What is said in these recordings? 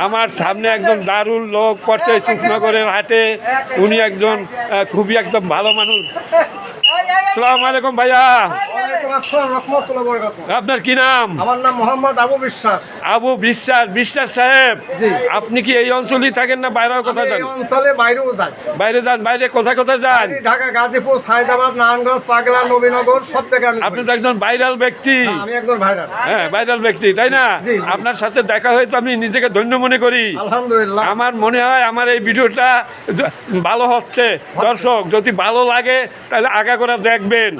আমার সামনে একজন দারুণ লোক পড়ছে সুখনগরের হাটে। উনি একজন খুবই একদম ভালো মানুষ। আসসালামু আলাইকুম ভাইয়া। আপনার কি নাম? আমার নাম মোহাম্মদ আবু বিশ্বাস। আবু বিশ্বাস। বিশ্বাস সাহেব, আপনি কি এই অঞ্চলেই থাকেন না বাইরেও কোথায় যান? অঞ্চলে বাইরেও যান। বাইরে যান? বাইরে কোথায় কোথায় যান? ঢাকা, গাজীপুর, সায়দাবাদ, নারায়ণগঞ্জ, পাগলা, নবীনগর, সব জায়গায়। আপনি তো একজন ভাইরাল ব্যক্তি। আমি একজন ভাইরাল। হ্যাঁ, ভাইরাল ব্যক্তি, তাই না? আপনার সাথে দেখা হয়তো আমি নিজেকে ধন্য মনে করি। আলহামদুলিল্লাহ। আমার মনে হয় আমার এই ভিডিওটা ভালো হচ্ছে। দর্শক যদি ভালো লাগে তাহলে আগা করে দেখবেন।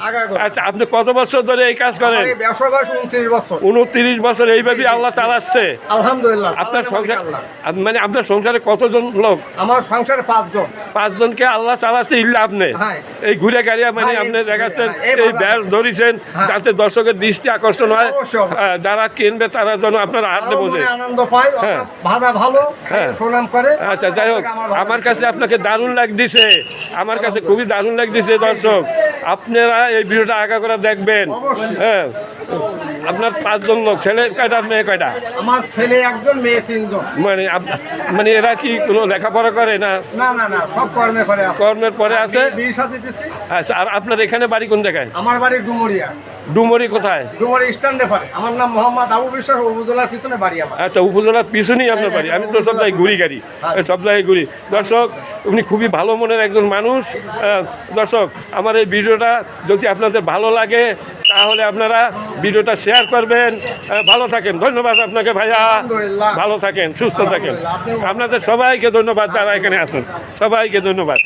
আচ্ছা, আপনি কত বছর ধরে এই কাজ করেন? 29 বছর। 29 বছর এইভাবেই আল্লাহ চালাচ্ছে। আলহামদুলিল্লাহ। আপনার সংসার মানে আপনার সংসারে কতজন লোক? আমার সংসারে 5 জন। 5 জনকে আল্লাহ চালাচ্ছে ইল্লা আপনি। এই ঘুরে গাড়িয়া মানে আপনি দেখাচ্ছেন, এই ব্যাস ধরেছেন যাতে দর্শকের দৃষ্টি আকর্ষণ হয়, যারা কিনবে তারা যেন আপনার হাতে বোঝে, আনন্দ পায়, ভাড়া ভালো, সুনাম করে। আচ্ছা, যাই হোক, আমার কাছে আপনাকে দারুণ লাগতেছে, আমার কাছে খুবই দারুণ লাগতেছে। দর্শক আপনারা এই ভিডিওটা আগা করে দেখবেন। হ্যাঁ, আপনার 5 জন লোক, ছেলে কয়টা মেয়ে কয়টা? আমার ছেলে একজন, মেয়ে 3 জন। মানে এরা কি কোনো লেখাপড়া করে না? না না না, সব কর্মের পরে আছে। কর্মের পরে আছে। বিয়ে শাদী দিছি। আচ্ছা, আর আপনার এখানে বাড়ি কোন জায়গায়? আমার বাড়ি ডুমুরিয়া। ডুমুরি কোথায়? ডুমুরি স্ট্যান্ডে পারে। আমার নাম মোহাম্মদ আবু বিশ্বাস, উপজেলার পিছনে বাড়ি আমার। আচ্ছা, উপজেলার পিছনেই আপনার বাড়ি। আমি তো সব জায়গায় ঘুরি গাড়ি, সব জায়গায় ঘুরি। দর্শক, উনি খুবই ভালো মনের একজন মানুষ। দর্শক, আমার এই ভিডিওটা যদি আপনাদের ভালো লাগে তাহলে আপনারা ভিডিওটা শেয়ার করবেন। ভালো থাকেন। ধন্যবাদ আপনাকে ভাইয়া। ভালো থাকেন, সুস্থ থাকেন। আপনাদের সবাইকে ধন্যবাদ যারা এখানে আসুন, সবাইকে ধন্যবাদ।